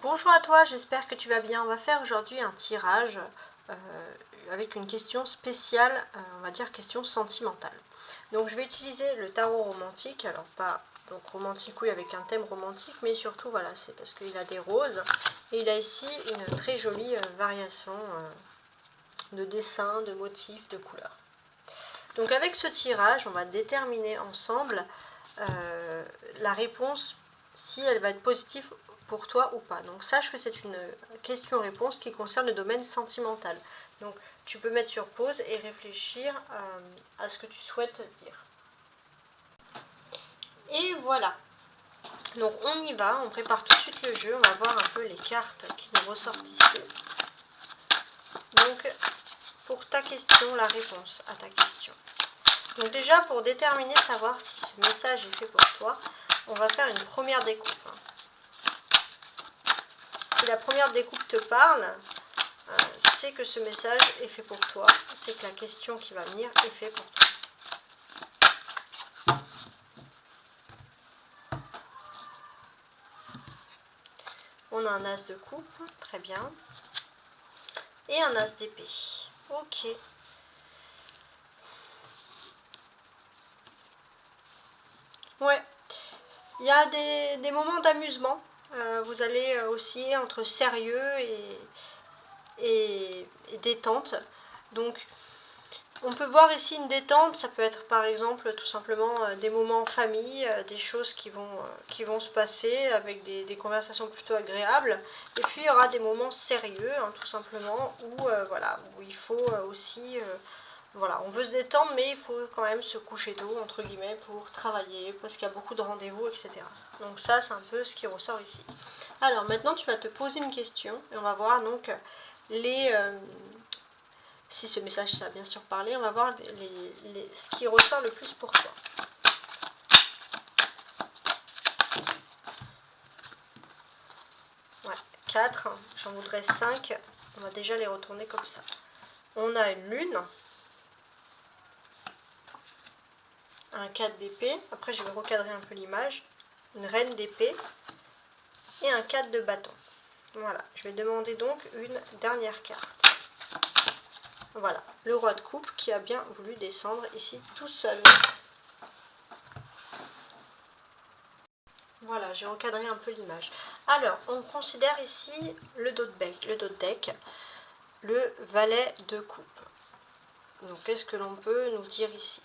Bonjour à toi, j'espère que tu vas bien. On va faire aujourd'hui un tirage avec une question spéciale, on va dire question sentimentale. Donc je vais utiliser le tarot romantique, alors pas donc romantique oui avec un thème romantique, mais surtout voilà, c'est parce qu'il a des roses et il a ici une très jolie variation de dessins, de motifs, de couleurs. Donc avec ce tirage, on va déterminer ensemble la réponse, si elle va être positive pour toi ou pas. Donc sache que c'est une question-réponse qui concerne le domaine sentimental. Donc tu peux mettre sur pause et réfléchir à ce que tu souhaites dire. Et voilà. Donc on y va, on prépare tout de suite le jeu, on va voir un peu les cartes qui nous ressortent ici. Donc pour ta question, la réponse à ta question. Donc déjà pour déterminer, savoir si ce message est fait pour toi, on va faire une première découpe. Si la première découpe te parle, c'est que ce message est fait pour toi, c'est que la question qui va venir est faite pour toi. On a un as de coupe, très bien, et un as d'épée. Ok. Ouais, il y a des moments d'amusement. Vous allez osciller entre sérieux et détente. Donc, on peut voir ici une détente, ça peut être par exemple tout simplement des moments en famille, des choses qui vont se passer avec des conversations plutôt agréables. Et puis il y aura des moments sérieux, hein, tout simplement, où, voilà, où il faut aussi... voilà, on veut se détendre, mais il faut quand même se coucher tôt, entre guillemets, pour travailler, parce qu'il y a beaucoup de rendez-vous, etc. Donc ça, c'est un peu ce qui ressort ici. Alors maintenant, tu vas te poser une question, et on va voir donc si ce message t'a bien sûr parlé, on va voir ce qui ressort le plus pour toi. Ouais, 4, j'en voudrais 5, on va déjà les retourner comme ça. On a une lune, un 4 d'épée, après je vais recadrer un peu l'image, une reine d'épée et un 4 de bâton. Voilà, je vais demander donc une dernière carte. Voilà, le roi de coupe qui a bien voulu descendre ici tout seul. Voilà, j'ai recadré un peu l'image. Alors, on considère ici le dos de deck, le valet de coupe. Donc, qu'est-ce que l'on peut nous dire ici?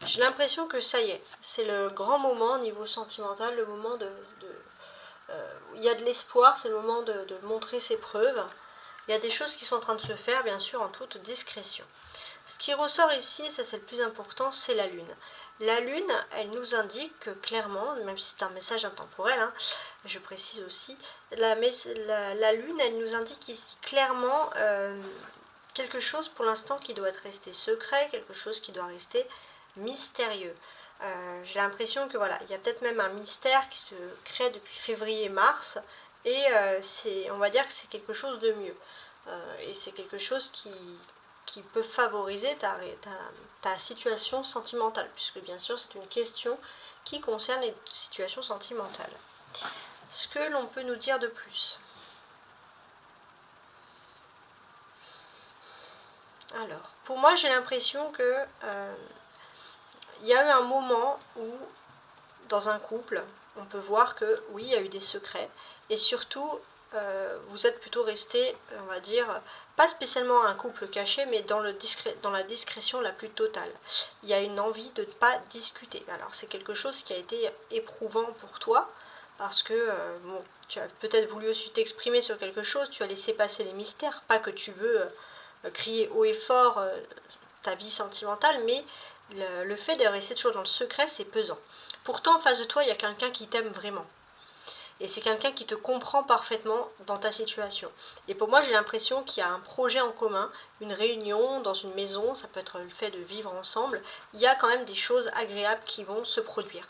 J'ai l'impression que ça y est, c'est le grand moment au niveau sentimental, le moment il y a de l'espoir, c'est le moment de montrer ses preuves. Il y a des choses qui sont en train de se faire, bien sûr, en toute discrétion. Ce qui ressort ici, ça c'est le plus important, c'est la lune. La lune, elle nous indique clairement, même si c'est un message intemporel, hein, je précise aussi, la lune, elle nous indique ici clairement quelque chose pour l'instant qui doit être resté secret, quelque chose qui doit rester mystérieux. J'ai l'impression que voilà, il y a peut-être même un mystère qui se crée depuis février-mars, et on va dire que c'est quelque chose de mieux. Et c'est quelque chose qui peut favoriser ta situation sentimentale, puisque bien sûr c'est une question qui concerne les situations sentimentales. Ce que l'on peut nous dire de plus? Alors, pour moi j'ai l'impression que il y a eu un moment où, dans un couple, on peut voir que oui, il y a eu des secrets, et surtout, vous êtes plutôt resté, on va dire, pas spécialement un couple caché, mais dans la discrétion la plus totale. Il y a une envie de ne pas discuter. Alors c'est quelque chose qui a été éprouvant pour toi, parce que bon, tu as peut-être voulu aussi t'exprimer sur quelque chose, tu as laissé passer les mystères, pas que tu veux crier haut et fort ta vie sentimentale, mais le fait de rester toujours dans le secret, c'est pesant. Pourtant, en face de toi, il y a quelqu'un qui t'aime vraiment. Et c'est quelqu'un qui te comprend parfaitement dans ta situation. Et pour moi, j'ai l'impression qu'il y a un projet en commun, une réunion dans une maison, ça peut être le fait de vivre ensemble. Il y a quand même des choses agréables qui vont se produire.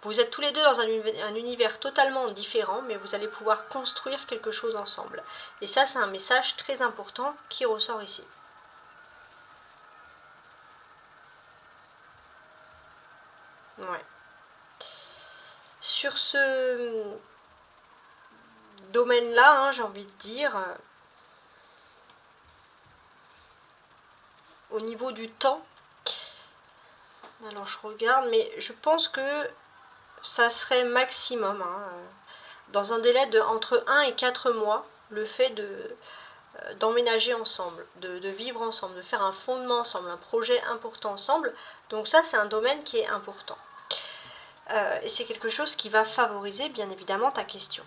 Vous êtes tous les deux dans un univers totalement différent, mais vous allez pouvoir construire quelque chose ensemble. Et ça, c'est un message très important qui ressort ici. Ouais. Sur ce domaine-là, hein, j'ai envie de dire, au niveau du temps, alors je regarde, mais je pense que ça serait maximum, hein, dans un délai de entre 1 et 4 mois, le fait d'emménager ensemble, de vivre ensemble, de faire un fondement ensemble, un projet important ensemble. Donc ça, c'est un domaine qui est important. Et c'est quelque chose qui va favoriser, bien évidemment, ta question.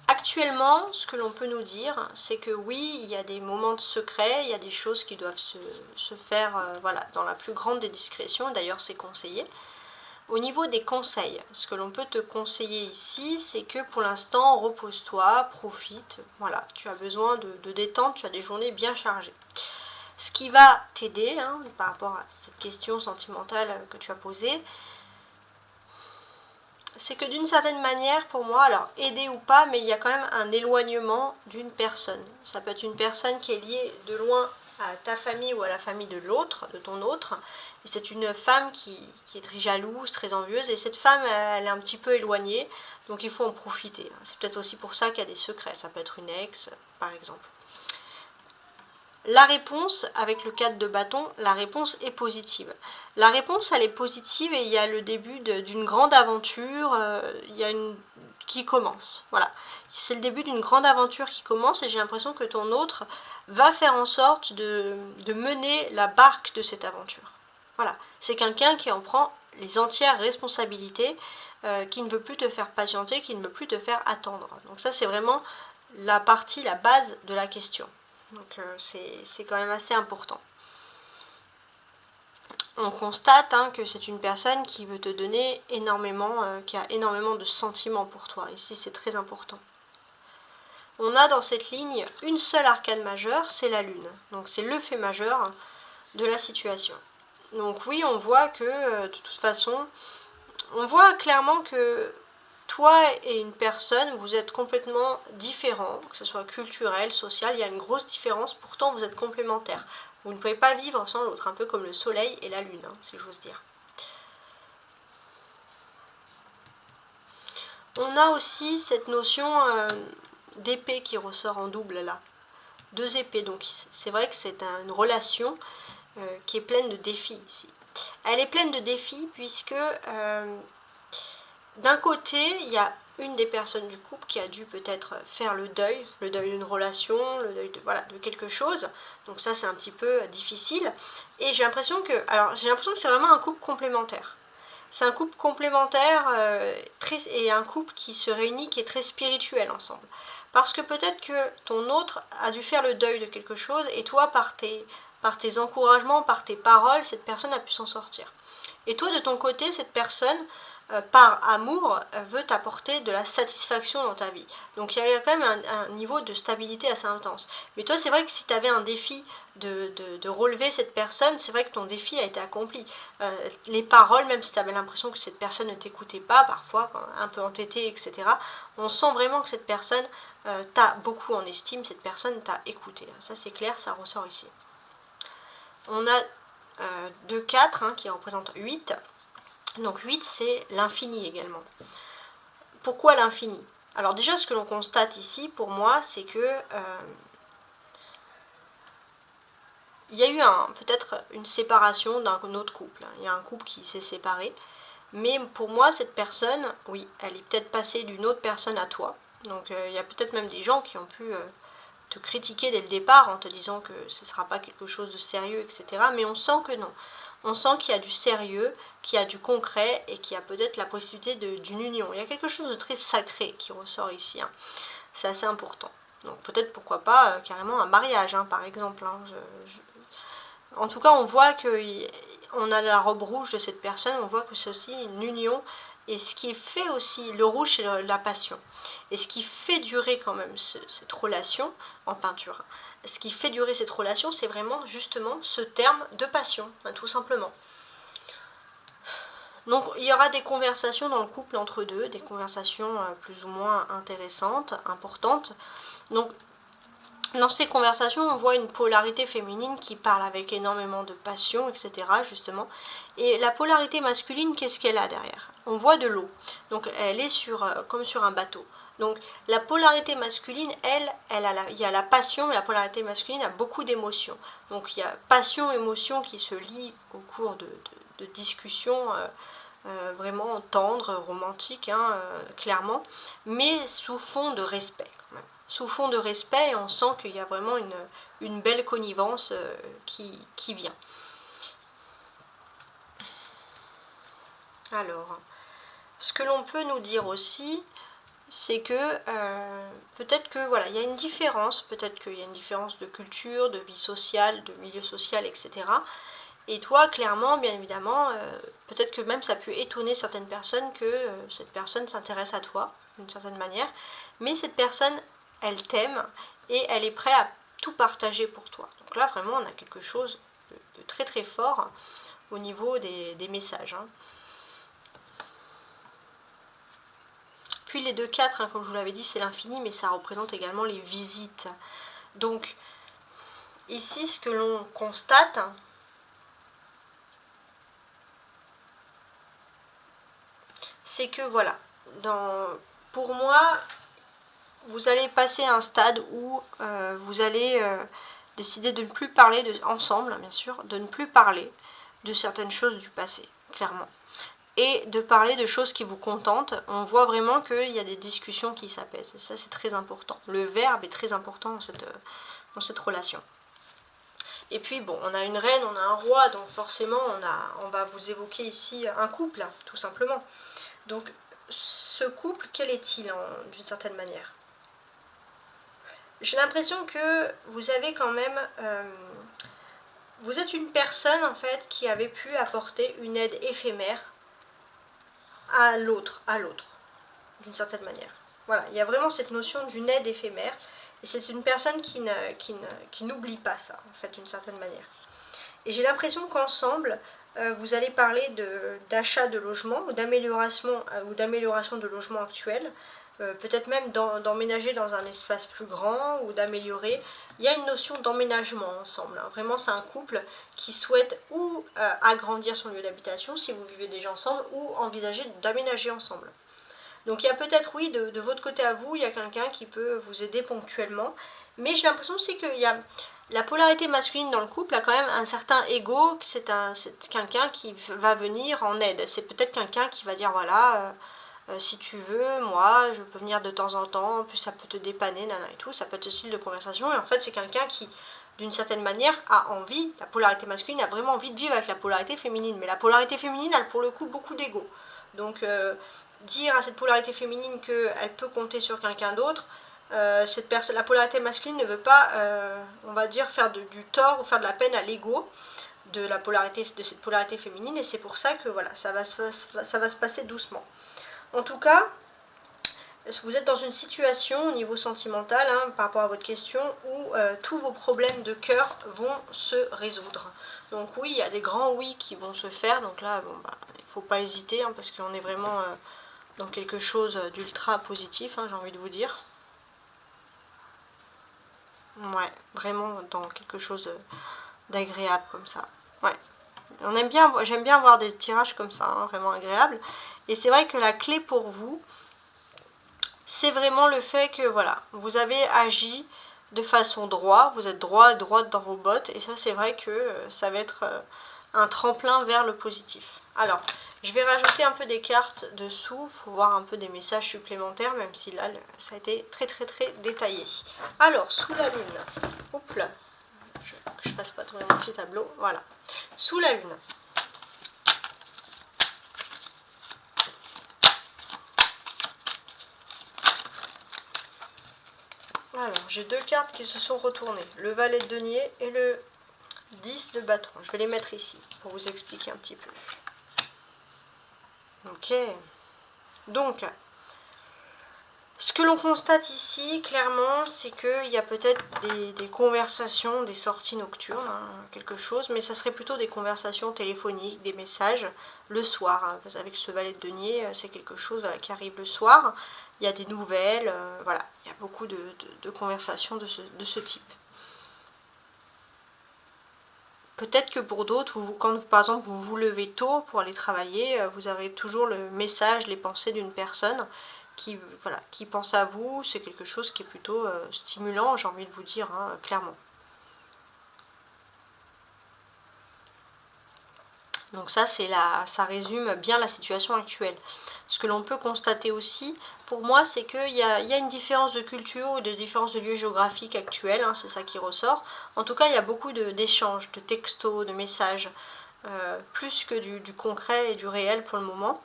Actuellement, ce que l'on peut nous dire, c'est que oui, il y a des moments de secret, il y a des choses qui doivent se faire voilà, dans la plus grande des discrétions, d'ailleurs c'est conseillé. Au niveau des conseils, ce que l'on peut te conseiller ici, c'est que pour l'instant, repose-toi, profite, voilà, tu as besoin de détente, tu as des journées bien chargées. Ce qui va t'aider, hein, par rapport à cette question sentimentale que tu as posée, c'est que d'une certaine manière, pour moi, alors aider ou pas, mais il y a quand même un éloignement d'une personne. Ça peut être une personne qui est liée de loin à ta famille ou à la famille de l'autre, de ton autre. Et c'est une femme qui est très jalouse, très envieuse. Et cette femme, elle est un petit peu éloignée. Donc il faut en profiter. C'est peut-être aussi pour ça qu'il y a des secrets. Ça peut être une ex, par exemple. La réponse, avec le 4 de bâton, la réponse est positive. La réponse, elle est positive et il y a le début d'une grande aventure qui commence. Voilà. C'est le début d'une grande aventure qui commence et j'ai l'impression que ton autre va faire en sorte de mener la barque de cette aventure. Voilà. C'est quelqu'un qui en prend les entières responsabilités, qui ne veut plus te faire patienter, qui ne veut plus te faire attendre. Donc ça, c'est vraiment la base de la question. Donc c'est quand même assez important. On constate que c'est une personne qui veut te donner énormément, qui a énormément de sentiments pour toi. Ici, c'est très important. On a dans cette ligne une seule arcane majeure, c'est la lune. Donc c'est le fait majeur de la situation. Donc oui, on voit que de toute façon, on voit clairement que toi et une personne, vous êtes complètement différents, que ce soit culturel, social, il y a une grosse différence, pourtant vous êtes complémentaires. Vous ne pouvez pas vivre sans l'autre, un peu comme le soleil et la lune, si j'ose dire. On a aussi cette notion d'épée qui ressort en double là. 2 épées, donc c'est vrai que c'est une relation qui est pleine de défis ici. Elle est pleine de défis puisque d'un côté, il y a une des personnes du couple qui a dû peut-être faire le deuil d'une relation, le deuil de quelque chose. Donc ça, c'est un petit peu difficile. Et j'ai l'impression que c'est vraiment un couple complémentaire. C'est un couple complémentaire et un couple qui se réunit, qui est très spirituel ensemble. Parce que peut-être que ton autre a dû faire le deuil de quelque chose et toi, par tes encouragements, par tes paroles, cette personne a pu s'en sortir. Et toi, de ton côté, cette personne, par amour, veut t'apporter de la satisfaction dans ta vie. Donc il y a quand même un niveau de stabilité assez intense. Mais toi, c'est vrai que si tu avais un défi de relever cette personne, c'est vrai que ton défi a été accompli. Les paroles, même si tu avais l'impression que cette personne ne t'écoutait pas, parfois, un peu entêtée, etc., on sent vraiment que cette personne t'a beaucoup en estime, cette personne t'a écouté. Ça c'est clair, ça ressort ici. On a 2-4 qui représente 8. Donc 8, c'est l'infini également. Pourquoi l'infini? Alors déjà, ce que l'on constate ici, pour moi, c'est que il y a eu peut-être une séparation d'un autre couple. Il y a un couple qui s'est séparé. Mais pour moi, cette personne, oui, elle est peut-être passée d'une autre personne à toi. Donc il y a peut-être même des gens qui ont pu te critiquer dès le départ en te disant que ce ne sera pas quelque chose de sérieux, etc. Mais on sent que non. On sent qu'il y a du sérieux, qu'il y a du concret et qu'il y a peut-être la possibilité d'une union. Il y a quelque chose de très sacré qui ressort ici. C'est assez important. Donc peut-être pourquoi pas carrément un mariage, par exemple. En tout cas, on voit qu'on a la robe rouge de cette personne, on voit que c'est aussi une union. Et ce qui fait aussi, le rouge c'est la passion. Et ce qui fait durer quand même cette relation en peinture, ce qui fait durer cette relation, c'est vraiment justement ce terme de passion, tout simplement. Donc il y aura des conversations dans le couple entre deux, des conversations plus ou moins intéressantes, importantes. Donc dans ces conversations, on voit une polarité féminine qui parle avec énormément de passion, etc. justement. Et la polarité masculine, qu'est-ce qu'elle a derrière? On voit de l'eau. Donc elle est comme sur un bateau. Donc la polarité masculine, il y a la passion, mais la polarité masculine a beaucoup d'émotions. Donc il y a passion, émotion qui se lient au cours de discussions vraiment tendres, romantiques, hein, clairement, mais sous fond de respect quand même. Sous fond de respect, on sent qu'il y a vraiment une belle connivence qui vient. Alors, ce que l'on peut nous dire aussi, c'est que peut-être que voilà, il y a une différence, peut-être qu'il y a une différence de culture, de vie sociale, de milieu social, etc. Et toi, clairement, bien évidemment, peut-être que même ça peut étonner certaines personnes que cette personne s'intéresse à toi, d'une certaine manière, mais cette personne, elle t'aime et elle est prête à tout partager pour toi. Donc là, vraiment, on a quelque chose de très très fort au niveau des messages, hein. Puis les 2-4, hein, comme je vous l'avais dit, c'est l'infini, mais ça représente également les visites. Donc, ici, ce que l'on constate, c'est que, voilà, pour moi, vous allez passer à un stade où vous allez décider de ne plus parler ensemble, bien sûr, de ne plus parler de certaines choses du passé, clairement. Et de parler de choses qui vous contentent. On voit vraiment qu'il y a des discussions qui s'apaisent. Et ça, c'est très important. Le verbe est très important dans cette relation. Et puis, bon, on a une reine, on a un roi, donc forcément, on va vous évoquer ici un couple, tout simplement. Donc, ce couple, quel est-il, d'une certaine manière? J'ai l'impression que vous avez quand même... vous êtes une personne, en fait, qui avait pu apporter une aide éphémère à l'autre, d'une certaine manière. Voilà, il y a vraiment cette notion d'une aide éphémère, et c'est une personne qui n'oublie pas ça, en fait, d'une certaine manière. Et j'ai l'impression qu'ensemble, vous allez parler d'achat de logement, ou d'amélioration de logement actuel, peut-être même d'emménager dans un espace plus grand, ou d'améliorer. Il y a une notion d'emménagement ensemble, hein. Vraiment, c'est un couple qui souhaite ou agrandir son lieu d'habitation, si vous vivez déjà ensemble, ou envisager d'aménager ensemble. Donc il y a peut-être, oui, de votre côté à vous, il y a quelqu'un qui peut vous aider ponctuellement, mais j'ai l'impression aussi qu'il y a la polarité masculine dans le couple a quand même un certain ego, c'est quelqu'un qui va venir en aide. C'est peut-être quelqu'un qui va dire, voilà, si tu veux, moi, je peux venir de temps en temps, puis ça peut te dépanner, nana et tout, ça peut être aussi de conversation, et en fait c'est quelqu'un qui, d'une certaine manière, a envie, la polarité masculine a vraiment envie de vivre avec la polarité féminine, mais la polarité féminine a pour le coup beaucoup d'ego. Donc dire à cette polarité féminine qu'elle peut compter sur quelqu'un d'autre, la polarité masculine ne veut pas, on va dire, faire du tort ou faire de la peine à l'ego de cette polarité féminine, et c'est pour ça que voilà, ça va se passer doucement. En tout cas, vous êtes dans une situation au niveau sentimental, hein, par rapport à votre question, où tous vos problèmes de cœur vont se résoudre. Donc oui, il y a des grands oui qui vont se faire, donc là, bon, il ne faut pas hésiter, hein, parce qu'on est vraiment dans quelque chose d'ultra positif, hein, j'ai envie de vous dire. Ouais, vraiment dans quelque chose d'agréable comme ça. Ouais. J'aime bien avoir des tirages comme ça, hein, vraiment agréables. Et c'est vrai que la clé pour vous, c'est vraiment le fait que voilà, vous avez agi de façon droite, vous êtes droite dans vos bottes, et ça c'est vrai que ça va être un tremplin vers le positif. Alors, je vais rajouter un peu des cartes dessous pour voir un peu des messages supplémentaires, même si là ça a été très très très détaillé. Alors, sous la lune, hop là, que je fasse pas tomber mon petit tableau, voilà. Sous la lune. Alors, j'ai deux cartes qui se sont retournées. Le valet de denier et le 10 de bâton. Je vais les mettre ici pour vous expliquer un petit peu. Ok. Donc, ce que l'on constate ici, clairement, c'est qu'il y a peut-être des conversations, des sorties nocturnes, hein, quelque chose, mais ça serait plutôt des conversations téléphoniques, des messages, le soir. Hein, avec ce valet de denier, c'est quelque chose qui arrive le soir. Il y a des nouvelles, voilà, il y a beaucoup de conversations de ce type. Peut-être que pour d'autres, quand par exemple vous vous levez tôt pour aller travailler, vous avez toujours le message, les pensées d'une personne voilà, qui pense à vous. C'est quelque chose qui est plutôt stimulant, j'ai envie de vous dire, hein, clairement. Donc ça, ça résume bien la situation actuelle. Ce que l'on peut constater aussi, pour moi, c'est qu'il y a une différence de culture ou de différence de lieu géographique actuel, hein, c'est ça qui ressort. En tout cas, il y a beaucoup d'échanges, de textos, de messages, plus que du concret et du réel pour le moment.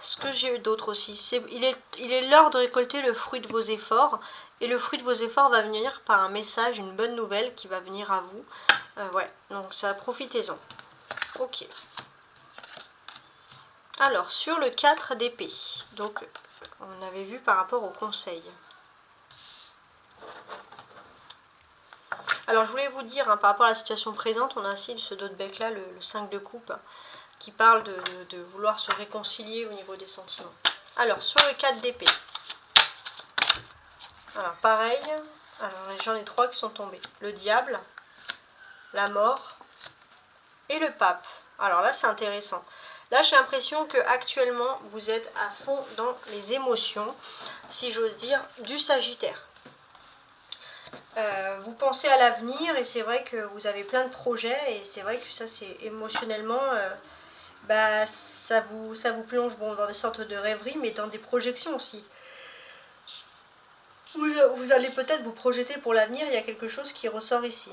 Ce que j'ai eu d'autre aussi, il est l'heure de récolter le fruit de vos efforts. Et le fruit de vos efforts va venir par un message, une bonne nouvelle qui va venir à vous. Ouais, donc ça, profitez-en. Ok. Alors, sur le 4 d'épée, donc on avait vu par rapport au conseil. Alors, je voulais vous dire, hein, par rapport à la situation présente, on a aussi ce dos de bec là, le 5 de coupe, qui parle de vouloir se réconcilier au niveau des sentiments. Alors, sur le 4 d'épée. Alors, pareil, j'en ai 3 qui sont tombés. Le diable, la mort et le pape. Alors là, c'est intéressant. Là, j'ai l'impression que actuellement vous êtes à fond dans les émotions, si j'ose dire, du Sagittaire. Vous pensez à l'avenir et c'est vrai que vous avez plein de projets et c'est vrai que ça, c'est émotionnellement, ça vous plonge dans des sortes de rêveries, mais dans des projections aussi. Vous allez peut-être vous projeter pour l'avenir, il y a quelque chose qui ressort ici.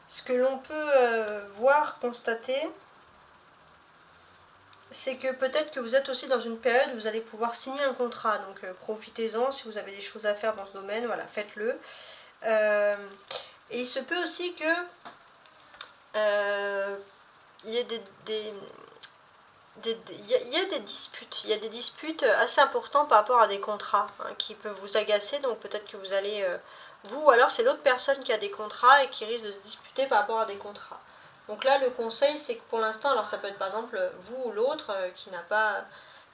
Ce que l'on peut voir, constater, c'est que peut-être que vous êtes aussi dans une période où vous allez pouvoir signer un contrat. Donc profitez-en, si vous avez des choses à faire dans ce domaine, voilà, faites-le. Et il se peut aussi que il y ait des disputes. Il y a des disputes assez importantes par rapport à des contrats, hein, qui peuvent vous agacer. Donc peut-être que vous allez... vous, ou alors c'est l'autre personne qui a des contrats et qui risque de se disputer par rapport à des contrats. Donc là, le conseil, c'est que pour l'instant, alors ça peut être par exemple vous ou l'autre qui n'a pas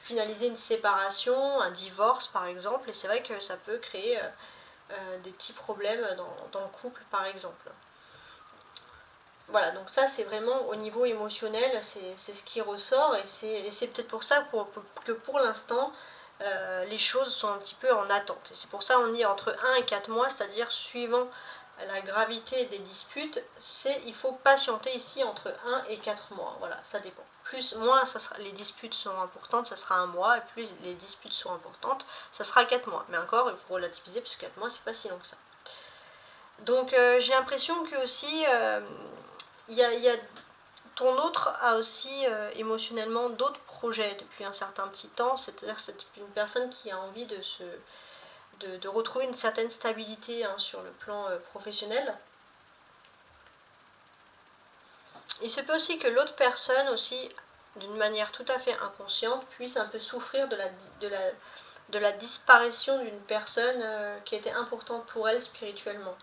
finalisé une séparation, un divorce par exemple, et c'est vrai que ça peut créer des petits problèmes dans le couple par exemple. Voilà, donc ça c'est vraiment au niveau émotionnel, c'est ce qui ressort, et c'est peut-être pour ça que pour l'instant, les choses sont un petit peu en attente. Et c'est pour ça qu'on dit entre 1 et 4 mois, c'est-à-dire suivant la gravité des disputes, il faut patienter ici entre 1 et 4 mois. Voilà, ça dépend. Moins les disputes sont importantes, ça sera 1 mois, et plus les disputes sont importantes, ça sera 4 mois. Mais encore, il faut relativiser, parce que 4 mois, c'est pas si long que ça. Donc j'ai l'impression que aussi, ton autre a aussi émotionnellement d'autres projets depuis un certain petit temps, c'est-à-dire que c'est une personne qui a envie de retrouver une certaine stabilité, hein, sur le plan professionnel. Il se peut aussi que l'autre personne aussi, d'une manière tout à fait inconsciente, puisse un peu souffrir de la disparition d'une personne qui était importante pour elle spirituellement.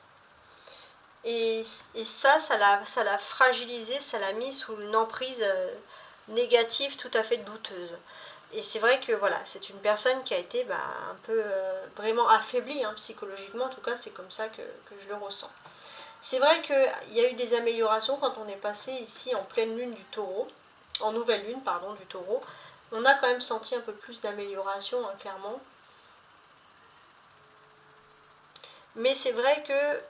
Et ça l'a fragilisé, ça l'a mis sous une emprise négative tout à fait douteuse. Et c'est vrai que voilà, c'est une personne qui a été un peu vraiment affaiblie, hein, psychologiquement, en tout cas c'est comme ça que je le ressens. C'est vrai qu'il y a eu des améliorations quand on est passé ici en pleine lune du taureau, en nouvelle lune, pardon, du taureau. On a quand même senti un peu plus d'amélioration, hein, clairement. Mais c'est vrai que,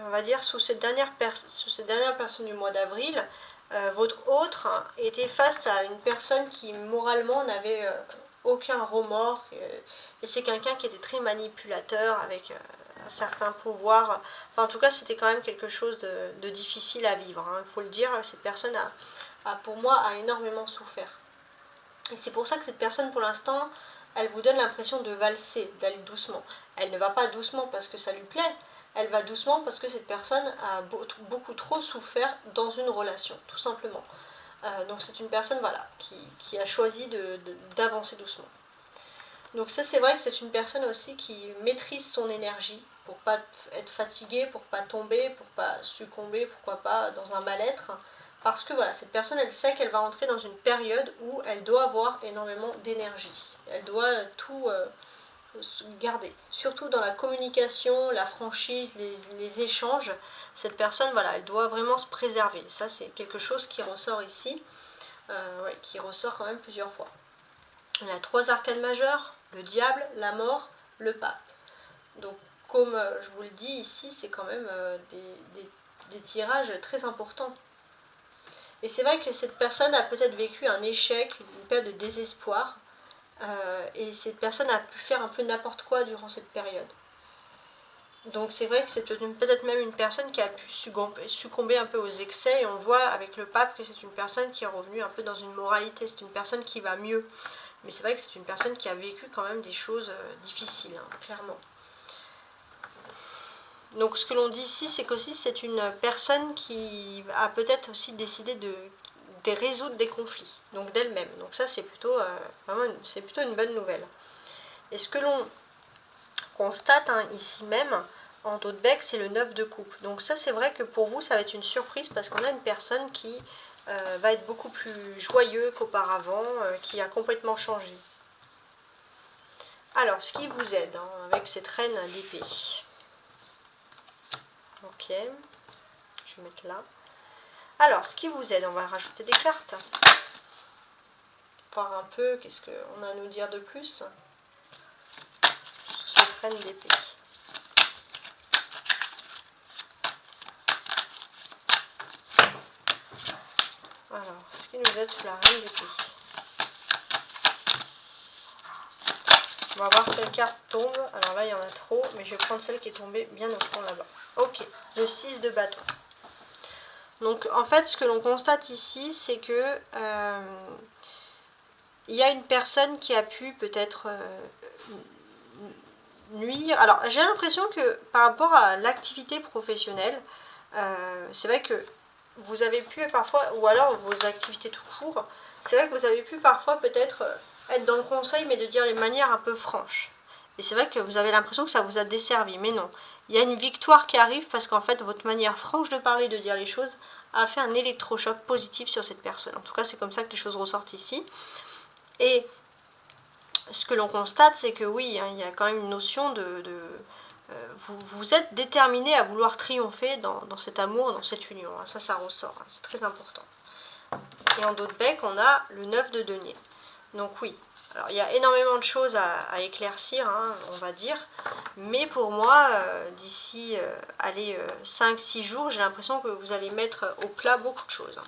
on va dire, sous cette dernière personne du mois d'avril, votre autre était face à une personne qui moralement n'avait aucun remords, et c'est quelqu'un qui était très manipulateur avec un certain pouvoir. Enfin, en tout cas, c'était quand même quelque chose de difficile à vivre, hein, il faut le dire. Cette personne pour moi, a énormément souffert. Et c'est pour ça que cette personne, pour l'instant, elle vous donne l'impression de valser, d'aller doucement. Elle ne va pas doucement parce que ça lui plaît, elle va doucement parce que cette personne a beaucoup trop souffert dans une relation, tout simplement. Donc c'est une personne, voilà, qui a choisi d'avancer doucement. Donc ça, c'est vrai que c'est une personne aussi qui maîtrise son énergie pour pas être fatiguée, pour pas tomber, pour pas succomber, pourquoi pas dans un mal-être. Parce que voilà, cette personne, elle sait qu'elle va rentrer dans une période où elle doit avoir énormément d'énergie. Elle doit tout garder. Surtout dans la communication, la franchise, les échanges, cette personne, voilà, elle doit vraiment se préserver. Ça, c'est quelque chose qui ressort ici, ouais, qui ressort quand même plusieurs fois. On a 3 arcanes majeures, le diable, la mort, le pape. Donc, comme je vous le dis ici, c'est quand même des tirages très importants. Et c'est vrai que cette personne a peut-être vécu un échec, une période de désespoir, et cette personne a pu faire un peu n'importe quoi durant cette période. Donc c'est vrai que c'est peut-être même une personne qui a pu succomber un peu aux excès, et on voit avec le pape que c'est une personne qui est revenue un peu dans une moralité, c'est une personne qui va mieux. Mais c'est vrai que c'est une personne qui a vécu quand même des choses difficiles, hein, clairement. Donc ce que l'on dit ici, c'est qu'aussi c'est une personne qui a peut-être aussi décidé de résoudre des conflits, donc d'elle-même. Donc ça c'est plutôt, plutôt une bonne nouvelle. Et ce que l'on constate ici même, en dos de bec, c'est le 9 de coupe. Donc ça c'est vrai que pour vous ça va être une surprise parce qu'on a une personne qui va être beaucoup plus joyeux qu'auparavant, qui a complètement changé. Alors ce qui vous aide avec cette reine d'épée. Ok, je vais mettre là. Alors, ce qui vous aide, on va rajouter des cartes. Voir un peu qu'est-ce qu'on a à nous dire de plus sous cette reine d'épée. Alors, ce qui nous aide sous la reine d'épée. On va voir quelle carte tombe. Alors là, il y en a trop, mais je vais prendre celle qui est tombée bien au fond là-bas. Ok, le 6 de bâton. Donc en fait, ce que l'on constate ici, c'est que il y a une personne qui a pu peut-être nuire. Alors j'ai l'impression que par rapport à l'activité professionnelle, c'est vrai que vous avez pu parfois, ou alors vos activités tout court, c'est vrai que vous avez pu parfois peut-être être dans le conseil, mais de dire les manières un peu franches. Et c'est vrai que vous avez l'impression que ça vous a desservi, mais non. Il y a une victoire qui arrive parce qu'en fait, votre manière franche de parler, de dire les choses, a fait un électrochoc positif sur cette personne. En tout cas, c'est comme ça que les choses ressortent ici. Et ce que l'on constate, c'est que oui, il y a quand même une notion vous êtes déterminé à vouloir triompher dans cet amour, dans cette union. Ça ressort, c'est très important. Et en dos de bec, on a le 9 de denier. Donc oui, alors il y a énormément de choses à éclaircir, on va dire. Mais pour moi, d'ici 5-6 jours, j'ai l'impression que vous allez mettre au plat beaucoup de choses.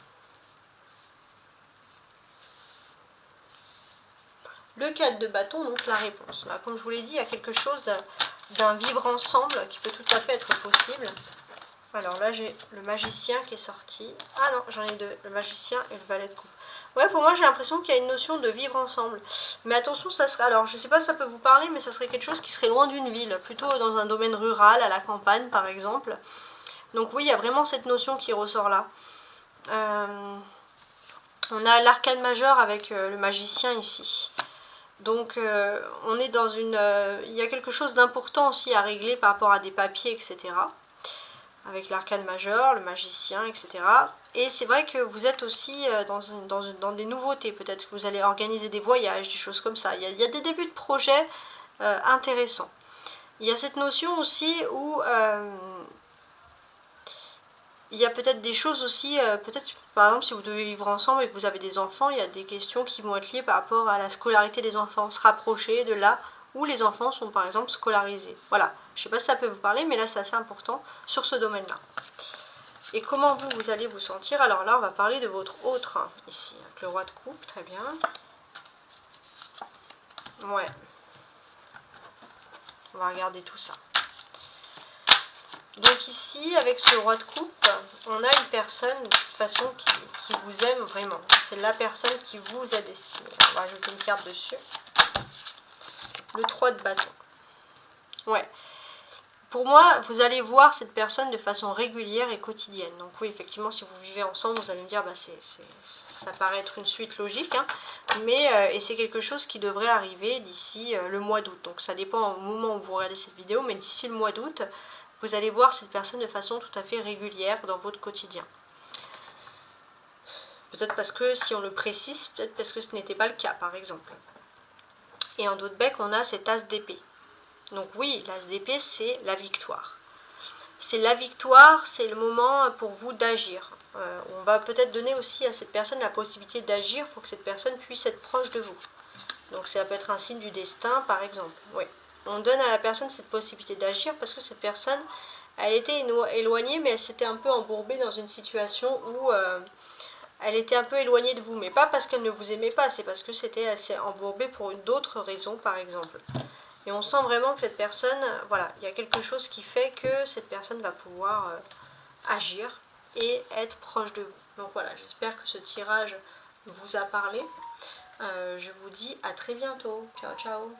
Le 4 de bâton, donc la réponse. Là, comme je vous l'ai dit, il y a quelque chose d'un vivre ensemble qui peut tout à fait être possible. Alors là, j'ai le magicien qui est sorti. Ah non, j'en ai deux, le magicien et le valet de coupe. Ouais, pour moi, j'ai l'impression qu'il y a une notion de vivre ensemble. Mais attention, ça serait... Alors, je ne sais pas si ça peut vous parler, mais ça serait quelque chose qui serait loin d'une ville. Plutôt dans un domaine rural, à la campagne, par exemple. Donc oui, il y a vraiment cette notion qui ressort là. On a l'arcane majeur avec le magicien ici. Donc on est dans une... il y a quelque chose d'important aussi à régler par rapport à des papiers, etc. Avec l'arcane majeur, le magicien, etc. Et c'est vrai que vous êtes aussi dans des nouveautés. Peut-être que vous allez organiser des voyages, des choses comme ça. Il y a des débuts de projets intéressants. Il y a cette notion aussi où il y a peut-être des choses aussi, peut-être par exemple si vous devez vivre ensemble et que vous avez des enfants, il y a des questions qui vont être liées par rapport à la scolarité des enfants, se rapprocher de là où les enfants sont par exemple scolarisés. Voilà, je ne sais pas si ça peut vous parler, mais là c'est assez important sur ce domaine-là. Et comment vous allez vous sentir? Alors là on va parler de votre autre, ici, avec le roi de coupe, très bien. Ouais. On va regarder tout ça. Donc ici, avec ce roi de coupe, on a une personne de toute façon qui vous aime vraiment. C'est la personne qui vous est destinée. On va ajouter une carte dessus. Le 3 de bâton. Ouais. Pour moi, vous allez voir cette personne de façon régulière et quotidienne. Donc oui, effectivement, si vous vivez ensemble, vous allez me dire, bah, ça paraît être une suite logique. Mais et c'est quelque chose qui devrait arriver d'ici le mois d'août. Donc ça dépend au moment où vous regardez cette vidéo, mais d'ici le mois d'août, vous allez voir cette personne de façon tout à fait régulière dans votre quotidien. Peut-être parce que, si on le précise, peut-être parce que ce n'était pas le cas, par exemple. Et en dos de bec, on a cet as d'épée. Donc oui, l'as d'épée, c'est la victoire. C'est la victoire, c'est le moment pour vous d'agir. On va peut-être donner aussi à cette personne la possibilité d'agir pour que cette personne puisse être proche de vous. Donc ça peut être un signe du destin, par exemple. Oui. On donne à la personne cette possibilité d'agir parce que cette personne, elle était éloignée, mais elle s'était un peu embourbée dans une situation où elle était un peu éloignée de vous. Mais pas parce qu'elle ne vous aimait pas, c'est parce que elle s'est embourbée pour d'autres raisons, par exemple. Et on sent vraiment que cette personne, voilà, il y a quelque chose qui fait que cette personne va pouvoir agir et être proche de vous. Donc voilà, j'espère que ce tirage vous a parlé. Je vous dis à très bientôt. Ciao, ciao.